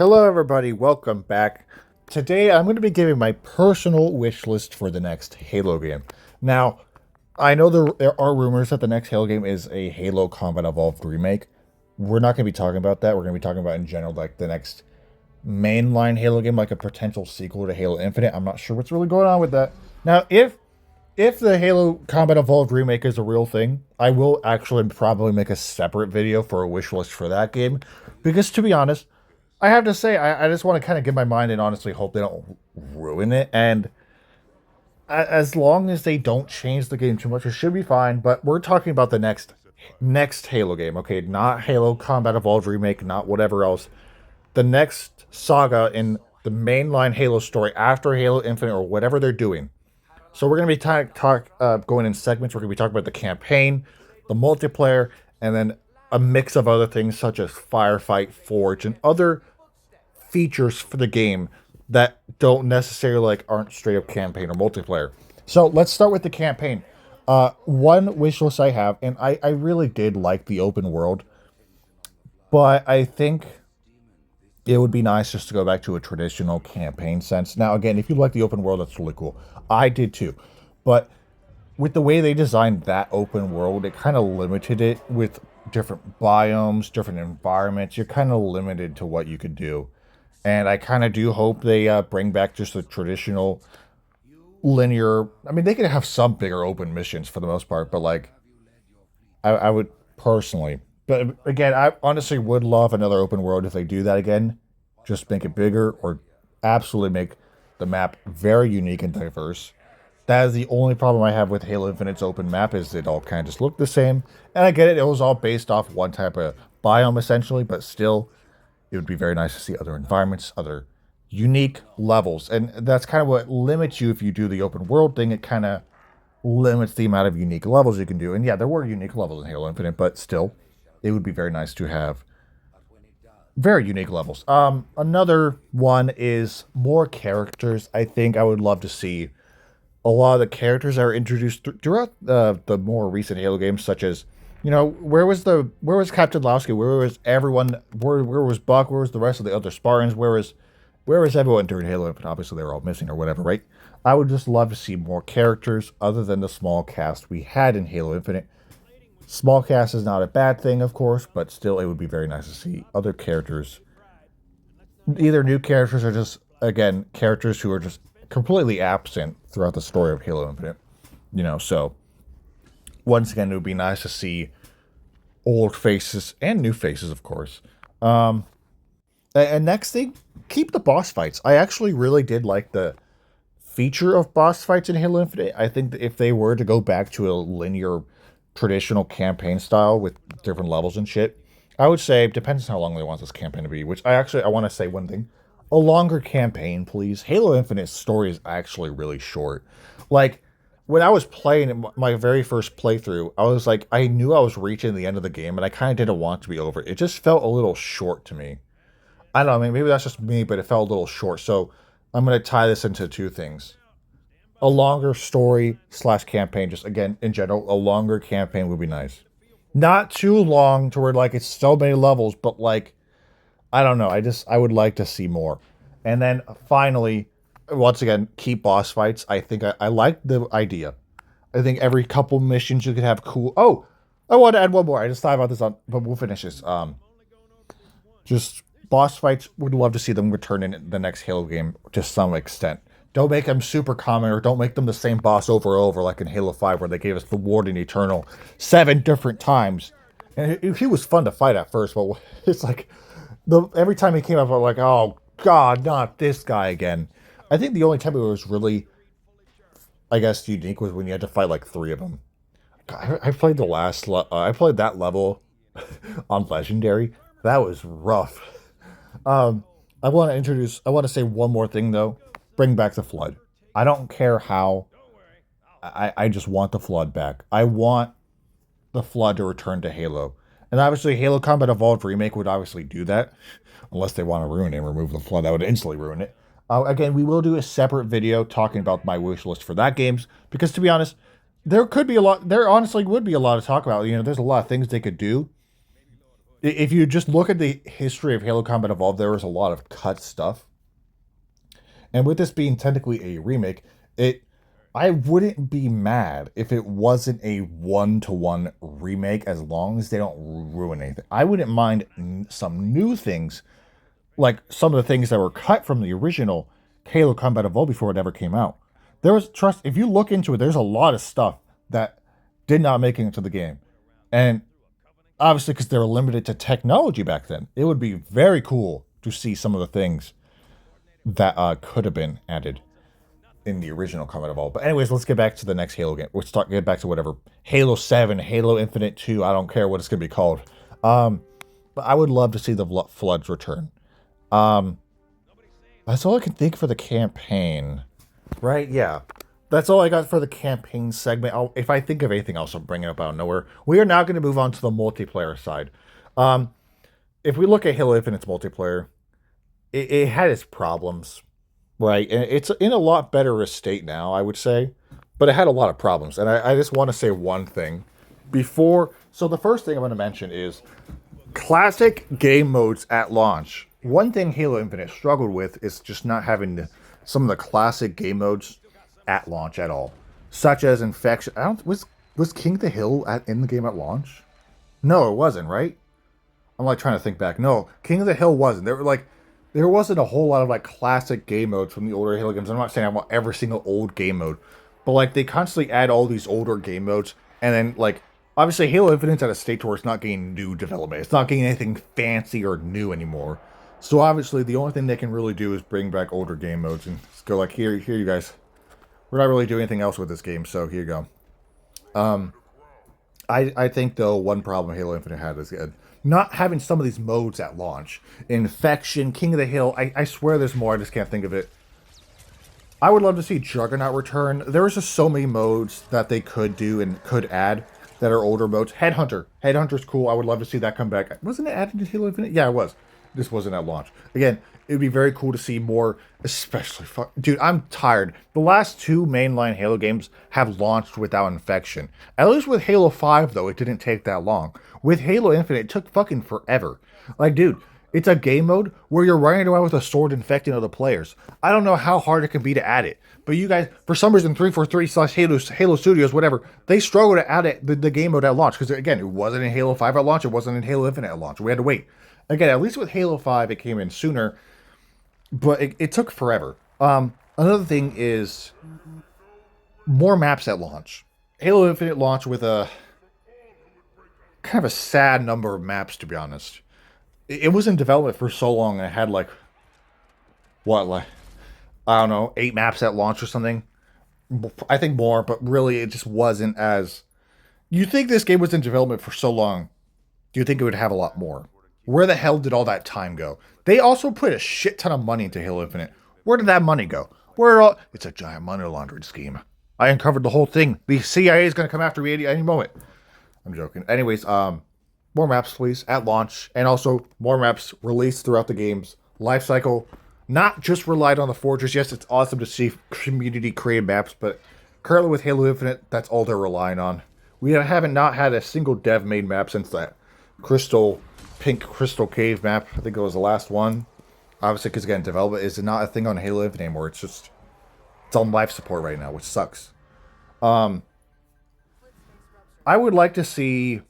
Hello, everybody. Welcome back. Today, I'm going to be giving my personal wish list for the next Halo game. Now, I know there are rumors that the next Halo game is a Halo Combat Evolved remake. We're not going to be talking about that. We're going to be talking about in general, like the next mainline Halo game, like a potential sequel to Halo Infinite. I'm not sure what's really going on with that. Now, if the Halo Combat Evolved remake is a real thing, I will actually probably make a separate video for a wish list for that game, because to be honest, I have to say, I just want to kind of give my mind and honestly hope they don't ruin it. And as long as they don't change the game too much, it should be fine. But we're talking about the next Halo game, okay? Not Halo Combat Evolved remake, not whatever else. The next saga in the mainline Halo story after Halo Infinite or whatever they're doing. So we're going to be going in segments. We're going to be talking about the campaign, the multiplayer, and then a mix of other things such as Firefight, Forge, and other features for the game that don't necessarily aren't straight up campaign or multiplayer. So let's start with the campaign. One wish list I have, and I really did like the open world, but I think it would be nice just to go back to a traditional campaign sense. Now, again, if you like the open world, that's really cool. I did too. But with the way they designed that open world, it kind of limited it with different biomes, different environments. You're kind of limited to what you could do. And I kind of do hope they bring back just the traditional linear. I mean, they could have some bigger open missions for the most part, but I would personally. But again, I honestly would love another open world if they do that again. Just make it bigger or absolutely make the map very unique and diverse. That is the only problem I have with Halo Infinite's open map is it all kind of just looked the same. And I get it, it was all based off one type of biome essentially, but still, it would be very nice to see other environments, other unique levels. And that's kind of what limits you if you do the open world thing. It kind of limits the amount of unique levels you can do. And yeah, there were unique levels in Halo Infinite, but still, it would be very nice to have very unique levels. Another one is more characters. I think I would love to see a lot of the characters that are introduced throughout the more recent Halo games, such as, where was Captain Lowski? Where was everyone? Where was Buck? Where was the rest of the other Spartans? Where was everyone during Halo Infinite? Obviously, they were all missing or whatever, right? I would just love to see more characters other than the small cast we had in Halo Infinite. Small cast is not a bad thing, of course, but still, it would be very nice to see other characters, either new characters or just, again, characters who are just completely absent throughout the story of Halo Infinite. So once again, it would be nice to see old faces and new faces, of course. And next thing, keep the boss fights. I actually really did like the feature of boss fights in Halo Infinite. I think that if they were to go back to a linear traditional campaign style with different levels and shit, I would say, depends on how long they want this campaign to be, which I want to say one thing. A longer campaign, please. Halo Infinite's story is actually really short. Like, when I was playing my very first playthrough, I was like, I knew I was reaching the end of the game, and I kind of didn't want to be over. It just felt a little short to me. I don't know, maybe that's just me, but it felt a little short. So I'm going to tie this into two things. A longer story / campaign, just again, in general, a longer campaign would be nice. Not too long to where it's so many levels, but I don't know. I would like to see more. And then finally, once again, keep boss fights. I think I like the idea. I think every couple missions you could have cool. Oh, I want to add one more. I just thought about this but we'll finish this. Just boss fights. Would love to see them return in the next Halo game to some extent. Don't make them super common, or don't make them the same boss over and over, like in Halo 5, where they gave us the Warden Eternal 7 different times. And he was fun to fight at first, but it's every time he came up, I'm like, oh god, not this guy again. I think the only time it was really, I guess, unique was when you had to fight 3 of them. I played I played that level on Legendary. That was rough. I want to say one more thing though. Bring back the Flood. I don't care how. I just want the Flood back. I want the Flood to return to Halo. And obviously, Halo Combat Evolved Remake would obviously do that. Unless they want to ruin it and remove the Flood, that would instantly ruin it. Again, we will do a separate video talking about my wish list for that games. Because to be honest, there honestly would be a lot to talk about. There's a lot of things they could do. If you just look at the history of Halo Combat Evolved, there was a lot of cut stuff. And with this being technically a remake, it I wouldn't be mad if it wasn't a one-to-one remake as long as they don't ruin anything. I wouldn't mind some new things, like some of the things that were cut from the original Halo Combat Evolved before it ever came out. There was trust if you look into it, there's a lot of stuff that did not make it into the game. And obviously because they were limited to technology back then, it would be very cool to see some of the things that could have been added in the original Combat Evolved. But anyways, let's get back to the next Halo game. Let's get back to whatever Halo 7, Halo Infinite 2. I don't care what it's gonna be called. But I would love to see the Floods return. Um, that's all I can think for the campaign. Right? Yeah. That's all I got for the campaign segment. If I think of anything else, I'll bring it up out of nowhere. We are now going to move on to the multiplayer side. Um, if we look at Halo Infinite's multiplayer, it had its problems, right? And it's in a lot better state now, I would say. But it had a lot of problems. And I just want to say one thing before. So the first thing I'm going to mention is classic game modes at launch. One thing Halo Infinite struggled with is just not having some of the classic game modes at launch at all, such as Infection. I don't was King of the Hill in the game at launch? No, it wasn't. Right? I'm like trying to think back. No, King of the Hill wasn't. There wasn't a whole lot of like classic game modes from the older Halo games. I'm not saying I want every single old game mode, but like they constantly add all these older game modes, and then like obviously Halo Infinite's at a state where it's not getting new development. It's not getting anything fancy or new anymore. So obviously the only thing they can really do is bring back older game modes and just go like, here you guys. We're not really doing anything else with this game, so here you go. I think though one problem Halo Infinite had is not having some of these modes at launch. Infection, King of the Hill. I swear there's more. I just can't think of it. I would love to see Juggernaut return. There was just so many modes that they could do and could add that are older modes. Headhunter. Headhunter's cool. I would love to see that come back. Wasn't it added to Halo Infinite? Yeah, it was. This wasn't at launch. Again, it would be very cool to see more, especially... Dude, I'm tired. The last two mainline Halo games have launched without Infection. At least with Halo 5, though, it didn't take that long. With Halo Infinite, it took fucking forever. Like, dude, it's a game mode where you're running around with a sword infecting other players. I don't know how hard it can be to add it. But you guys, for some reason, 343/Halo Studios, whatever, they struggle to add it, the game mode at launch. Because, again, it wasn't in Halo 5 at launch. It wasn't in Halo Infinite at launch. We had to wait. Again, at least with Halo 5, it came in sooner, but it took forever. Another thing is more maps at launch. Halo Infinite launched with a kind of a sad number of maps, to be honest. It was in development for so long, and it had like, I don't know, 8 maps at launch or something. I think more, but really it just wasn't as... You think this game was in development for so long, do you think it would have a lot more? Where the hell did all that time go? They also put a shit ton of money into Halo Infinite. Where did that money go? It's a giant money laundering scheme. I uncovered the whole thing. The CIA is going to come after me any moment. I'm joking. Anyways, more maps, please, at launch. And also, more maps released throughout the game's life cycle. Not just relied on the Fortress. Yes, it's awesome to see community-created maps, but currently with Halo Infinite, that's all they're relying on. We haven't not had a single dev-made map since that Pink Crystal Cave map. I think it was the last one. Obviously, because again, development is not a thing on Halo Infinite anymore. It's on life support right now, which sucks. I would like to see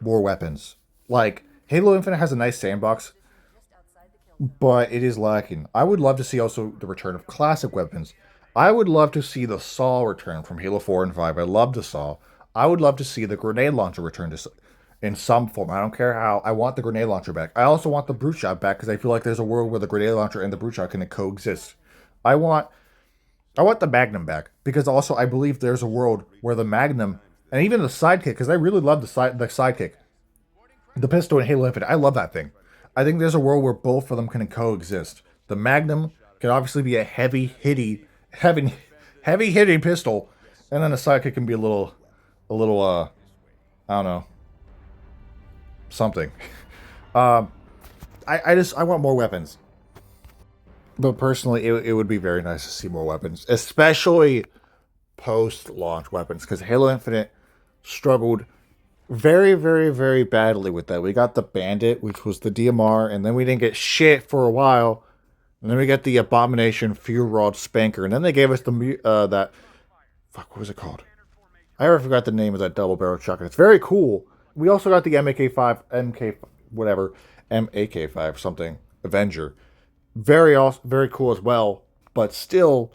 more weapons. Like, Halo Infinite has a nice sandbox, but it is lacking. I would love to see also the return of classic weapons. I would love to see the SAW return from Halo 4 and 5. I love the SAW. I would love to see the grenade launcher return in some form. I don't care how. I want the grenade launcher back. I also want the brute shot back because I feel like there's a world where the grenade launcher and the brute shot can coexist. I want the Magnum back because also I believe there's a world where the Magnum and even the sidekick, because I really love the sidekick, the pistol in Halo Infinite. I love that thing. I think there's a world where both of them can coexist. The Magnum can obviously be a heavy hitting pistol, and then the sidekick can be a little I don't know, something. I want more weapons. But personally, it would be very nice to see more weapons, especially post-launch weapons, because Halo Infinite struggled very, very, very badly with that. We got the Bandit, which was the DMR, and then we didn't get shit for a while. And then we got the Abomination Fuel Rod Spanker, and then they gave us the that fuck. What was it called? I already forgot the name of that double barrel shotgun. It's very cool. We also got the MK5, MK whatever, MAK5 something Avenger. Very awesome, very cool as well. But still,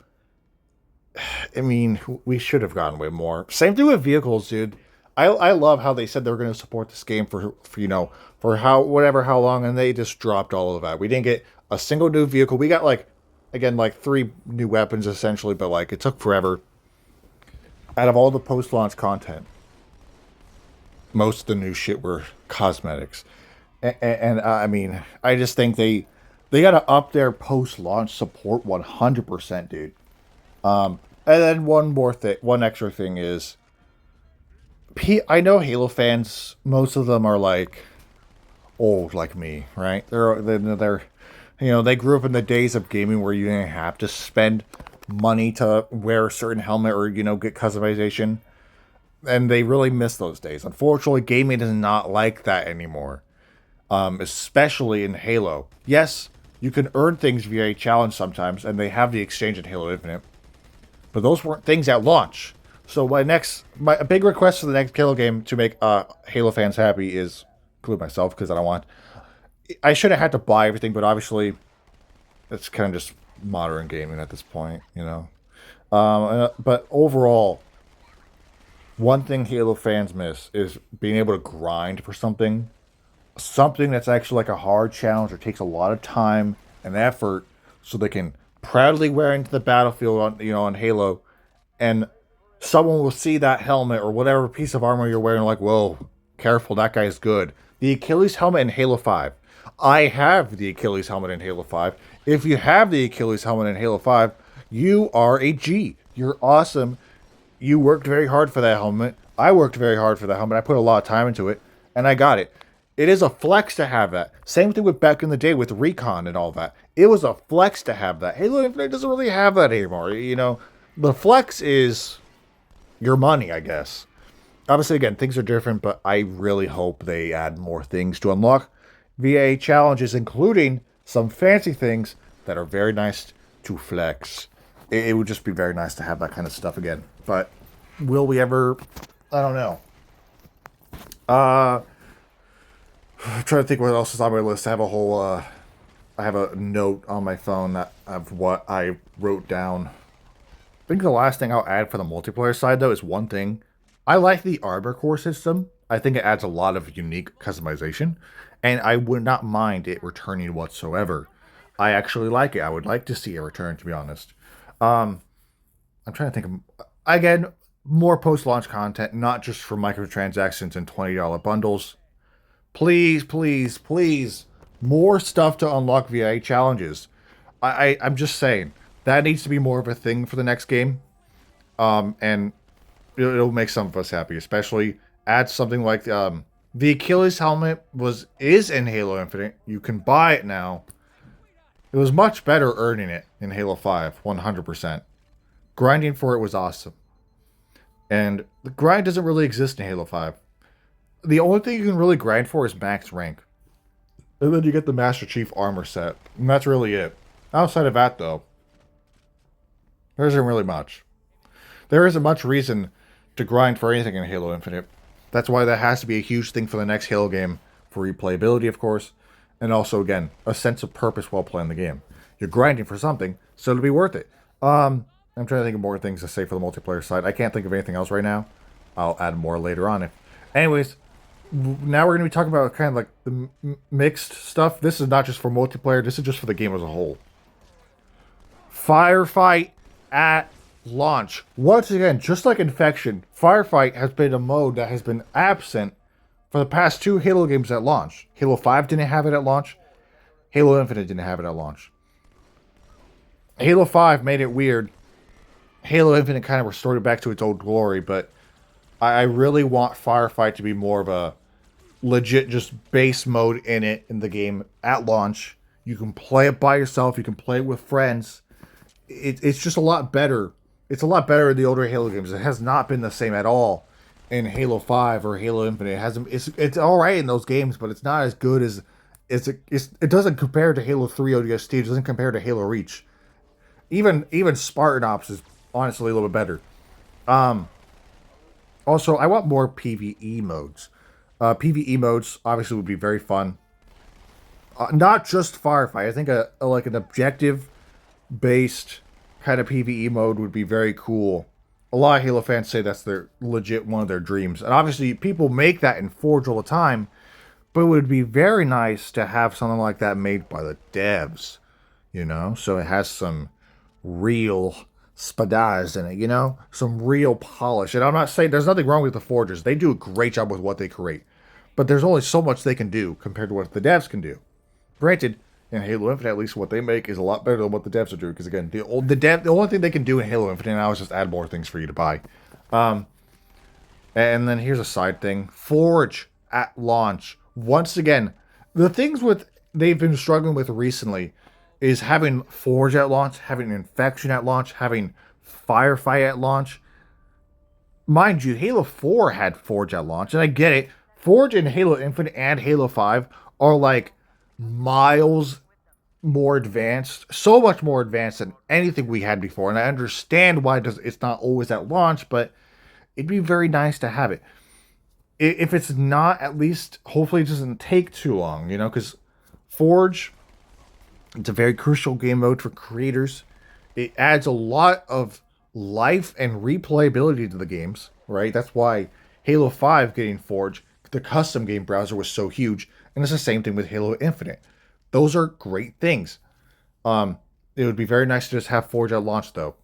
I mean, we should have gotten way more. Same thing with vehicles, dude. I love how they said they were going to support this game for for how long, and they just dropped all of that. We didn't get a single new vehicle. We got like again like three new weapons essentially, but like it took forever. Out of all the post launch content, most of the new shit were cosmetics, and I mean, I just think they got to up their post launch support 100%, dude. And then one more thing, one extra thing is, I know Halo fans. Most of them are like old, like me, right? They're they grew up in the days of gaming where you didn't have to spend money to wear a certain helmet or get customization, and they really miss those days. Unfortunately, gaming is not like that anymore. Especially in Halo. Yes, you can earn things via a challenge sometimes, and they have the exchange in Halo Infinite. But those weren't things at launch. So my big request for the next Halo game to make Halo fans happy is, include myself because I should have had to buy everything, but obviously it's kind of just modern gaming at this point. But overall, one thing Halo fans miss is being able to grind for something that's actually like a hard challenge or takes a lot of time and effort, so they can proudly wear into the battlefield on Halo, and someone will see that helmet or whatever piece of armor you're wearing, like, whoa, careful, that guy's good. The Achilles helmet in Halo 5. I have the Achilles helmet in Halo 5. If you have the Achilles helmet in Halo 5, you are a G. You're awesome. You worked very hard for that helmet. I worked very hard for that helmet. I put a lot of time into it, and I got it. It is a flex to have that. Same thing with back in the day with Recon and all that. It was a flex to have that. Halo Infinite doesn't really have that anymore. The flex is your money, I guess. Obviously, again, things are different, but I really hope they add more things to unlock via challenges, including some fancy things that are very nice to flex. It would just be very nice to have that kind of stuff again. But will we ever? I don't know. I'm trying to think what else is on my list. I have a note on my phone of what I wrote down. I think the last thing I'll add for the multiplayer side, though, is one thing. I like the Arbor Core system. I think it adds a lot of unique customization, and I would not mind it returning whatsoever. I actually like it. I would like to see it return, to be honest. Um, I'm trying to think of, again, more post-launch content, not just for microtransactions and $20 bundles. Please, please, please, more stuff to unlock via challenges. I'm just saying that needs to be more of a thing for the next game. And it'll make some of us happy, especially add something like the Achilles helmet is in Halo Infinite. You can buy it now. It was much better earning it in Halo 5, 100%. Grinding for it was awesome. And the grind doesn't really exist in Halo 5. The only thing you can really grind for is max rank. And then you get the Master Chief armor set. And that's really it. Outside of that, though, there isn't really much. There isn't much reason to grind for anything in Halo Infinite. That's why that has to be a huge thing for the next Halo game. For replayability, of course. And also, again, a sense of purpose while playing the game. You're grinding for something, so it'll be worth it. I'm trying to think of more things to say for the multiplayer side. I can't think of anything else right now. I'll add more later on. Anyways, now we're going to be talking about kind of like the mixed stuff. This is not just for multiplayer. This is just for the game as a whole. Firefight at launch. Once again, just like Infection, Firefight has been a mode that has been absent for the past two Halo games at launch. Halo 5 didn't have it at launch. Halo Infinite didn't have it at launch. Halo 5 made it weird. Halo Infinite kind of restored it back to its old glory, but I really want Firefight to be more of a legit just base mode in the game at launch. You can play it by yourself. You can play it with friends. It's just a lot better. It's a lot better in the older Halo games. It has not been the same at all in Halo 5 or Halo Infinite. It's all right in those games, but it's not as good as it doesn't compare to Halo 3 ODST. It doesn't compare to Halo Reach. Even Spartan Ops is honestly a little bit better. Also, I want more PvE modes. PvE modes obviously would be very fun. Not just firefight. I think like an objective based kind of PvE mode would be very cool. A lot of Halo fans say that's their legit one of their dreams. And obviously people make that in Forge all the time, but it would be very nice to have something like that made by the devs, so it has some real spadaz in it, some real polish. And I'm not saying there's nothing wrong with the Forgers. They do a great job with what they create. But there's only so much they can do compared to what the devs can do. Granted, in Halo Infinite, at least what they make is a lot better than what the devs are doing. Because again, the only thing they can do in Halo Infinite now is just add more things for you to buy. And then here's a side thing: Forge at launch. Once again, the things with they've been struggling with recently is having Forge at launch, having Infection at launch, having Firefight at launch. Mind you, Halo 4 had Forge at launch, and I get it. Forge in Halo Infinite and Halo 5 are like miles more advanced, so much more advanced than anything we had before. And I understand why it's not always at launch, but it'd be very nice to have it. If it's not, at least hopefully it doesn't take too long, because Forge, it's a very crucial game mode for creators. It adds a lot of life and replayability to the games, right? That's why Halo 5 getting Forge, the custom game browser was so huge, and it's the same thing with Halo Infinite. Those are great things. It would be very nice to just have Forge at launch, though,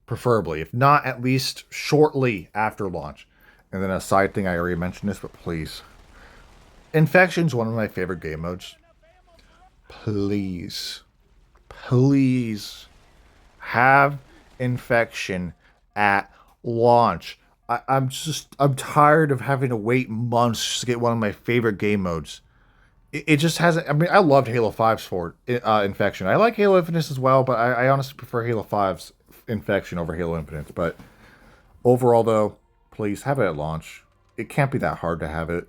preferably. If not, at least shortly after launch. And then a side thing, I already mentioned this, but please. Infection's one of my favorite game modes. Please have Infection at launch. I'm tired of having to wait months to get one of my favorite game modes. It just hasn't. I mean, I loved Halo 5's for Infection. I like Halo Infinite as well, but I honestly prefer Halo 5's Infection over Halo Infinite. But overall, though, please have it at launch. It can't be that hard to have it.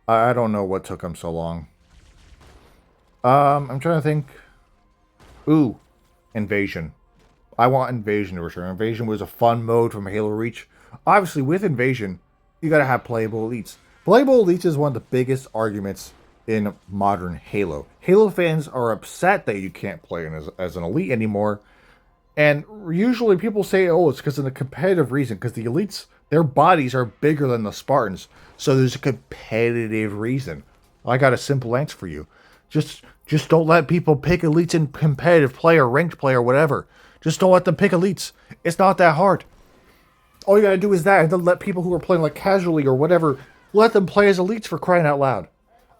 I don't know what took them so long. I'm trying to think. Ooh, Invasion. I want Invasion to return. Invasion was a fun mode from Halo Reach. Obviously, with Invasion, you gotta have playable elites. Playable elites is one of the biggest arguments in modern Halo. Halo fans are upset that you can't play as an elite anymore. And usually people say, oh, it's because of the competitive reason. Because the elites, their bodies are bigger than the Spartans. So there's a competitive reason. I got a simple answer for you. Just don't let people pick elites in competitive play or ranked play or whatever. Just don't let them pick elites. It's not that hard. All you gotta do is that, and then let people who are playing like casually or whatever, let them play as elites, for crying out loud.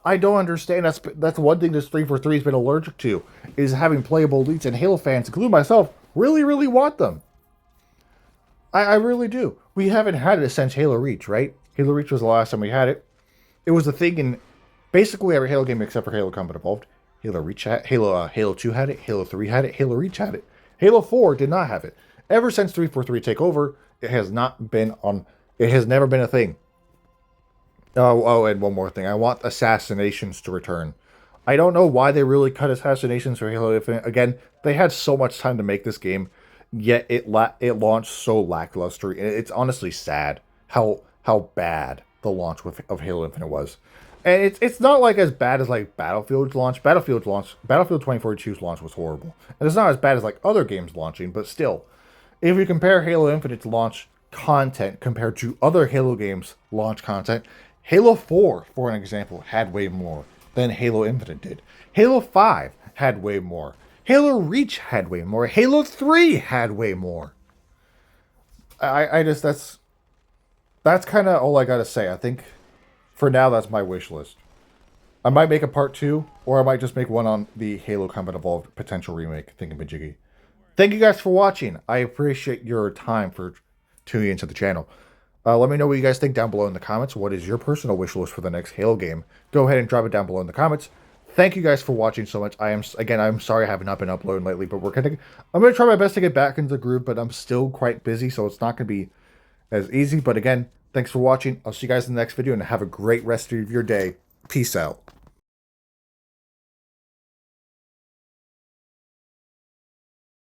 I don't understand. That's one thing this 343 has been allergic to, is having playable elites, and Halo fans, including myself, really, really want them. I really do. We haven't had it since Halo Reach, right? Halo Reach was the last time we had it. It was a thing in basically every Halo game except for Halo Combat Evolved. Halo Reach had Halo 2 had it, Halo 3 had it, Halo Reach had it. Halo 4 did not have it. Ever since 343 Takeover, it has never been a thing. Oh, and one more thing. I want assassinations to return. I don't know why they really cut assassinations for Halo Infinite. Again, they had so much time to make this game, yet it launched so lackluster. And it's honestly sad how bad the launch of Halo Infinite was. And it's not like as bad as like Battlefield's launch. Battlefield 2042's launch was horrible. And it's not as bad as like other games launching, but still, if you compare Halo Infinite's launch content compared to other Halo games' launch content, Halo 4, for an example, had way more than Halo Infinite did. Halo 5 had way more. Halo Reach had way more. Halo 3 had way more. That's kind of all I gotta say. I think for now that's my wish list. I might make a part 2, or I might just make one on the Halo Combat Evolved potential remake, thingamajiggy. Thank you guys for watching. I appreciate your time for tuning into the channel. Let me know what you guys think down below in the comments. What is your personal wish list for the next Halo game? Go ahead and drop it down below in the comments. Thank you guys for watching so much. I'm sorry I have not been uploading lately, but I'm gonna try my best to get back into the groove, but I'm still quite busy, so it's not gonna be as easy. But again, Thanks for watching. I'll see you guys in the next video, and have a great rest of your day. Peace out.